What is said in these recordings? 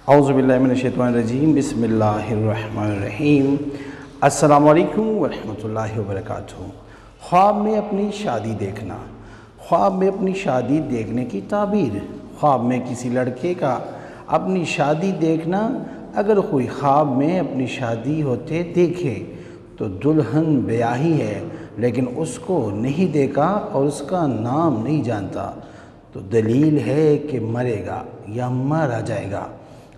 اعوذ باللہ من الشیطان الرجیم، بسم اللہ الرحمن الرحیم۔ السلام علیکم ورحمۃ اللہ وبرکاتہ۔ خواب میں اپنی شادی دیکھنا، خواب میں اپنی شادی دیکھنے کی تعبیر۔ خواب میں کسی لڑکے کا اپنی شادی دیکھنا، اگر کوئی خواب میں اپنی شادی ہوتے دیکھے تو دلہن بیاہی ہے لیکن اس کو نہیں دیکھا اور اس کا نام نہیں جانتا تو دلیل ہے کہ مرے گا یا مارا جائے گا۔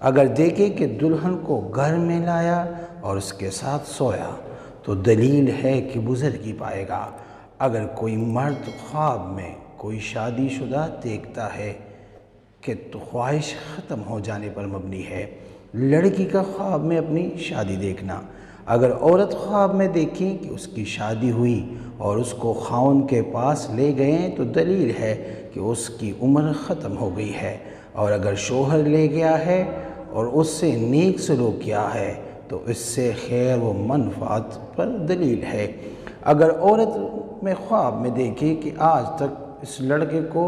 اگر دیکھے کہ دلہن کو گھر میں لایا اور اس کے ساتھ سویا تو دلیل ہے کہ بزرگی پائے گا۔ اگر کوئی مرد خواب میں کوئی شادی شدہ دیکھتا ہے کہ تو خواہش ختم ہو جانے پر مبنی ہے۔ لڑکی کا خواب میں اپنی شادی دیکھنا، اگر عورت خواب میں دیکھیں کہ اس کی شادی ہوئی اور اس کو خاوند کے پاس لے گئے تو دلیل ہے کہ اس کی عمر ختم ہو گئی ہے، اور اگر شوہر لے گیا ہے اور اس سے نیک سلوک کیا ہے تو اس سے خیر و منفعت پر دلیل ہے۔ اگر عورت میں خواب میں دیکھے کہ آج تک اس لڑکے کو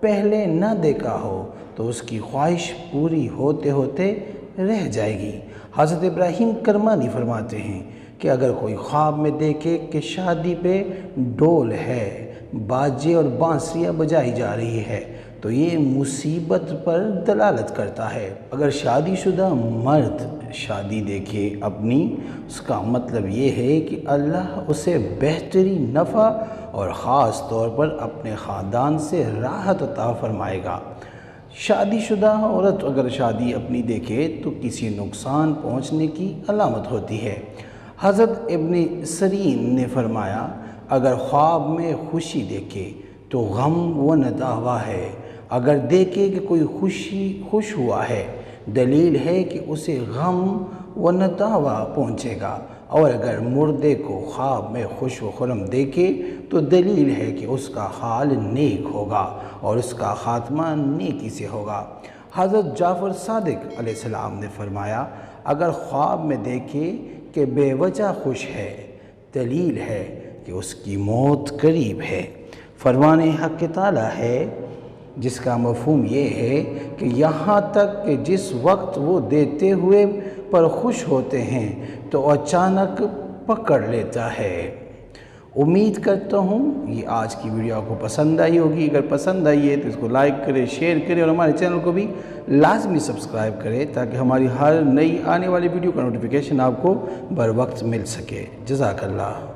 پہلے نہ دیکھا ہو تو اس کی خواہش پوری ہوتے ہوتے رہ جائے گی۔ حضرت ابراہیم کرمانی فرماتے ہیں کہ اگر کوئی خواب میں دیکھے کہ شادی پہ ڈول ہے، باجے اور بانسریاں بجائی جا رہی ہے تو یہ مصیبت پر دلالت کرتا ہے۔ اگر شادی شدہ مرد شادی دیکھے اپنی، اس کا مطلب یہ ہے کہ اللہ اسے بہترین نفع اور خاص طور پر اپنے خاندان سے راحت عطا فرمائے گا۔ شادی شدہ عورت اگر شادی اپنی دیکھے تو کسی نقصان پہنچنے کی علامت ہوتی ہے۔ حضرت ابن سیرین نے فرمایا اگر خواب میں خوشی دیکھے تو غم و ندامت ہے، اگر دیکھے کہ کوئی خوش ہوا ہے دلیل ہے کہ اسے غم و ندامت پہنچے گا، اور اگر مردے کو خواب میں خوش و خرم دیکھے تو دلیل ہے کہ اس کا حال نیک ہوگا اور اس کا خاتمہ نیکی سے ہوگا۔ حضرت جعفر صادق علیہ السلام نے فرمایا اگر خواب میں دیکھے کہ بے وجہ خوش ہے دلیل ہے کہ اس کی موت قریب ہے۔ فرمان حق تعالی ہے جس کا مفہوم یہ ہے کہ یہاں تک کہ جس وقت وہ دیتے ہوئے پر خوش ہوتے ہیں تو اچانک پکڑ لیتا ہے۔ امید کرتا ہوں یہ آج کی ویڈیو آپ کو پسند آئی ہوگی۔ اگر پسند آئی ہے تو اس کو لائک کرے، شیئر کرے اور ہمارے چینل کو بھی لازمی سبسکرائب کرے تاکہ ہماری ہر نئی آنے والی ویڈیو کا نوٹیفیکیشن آپ کو بر وقت مل سکے۔ جزاک اللہ۔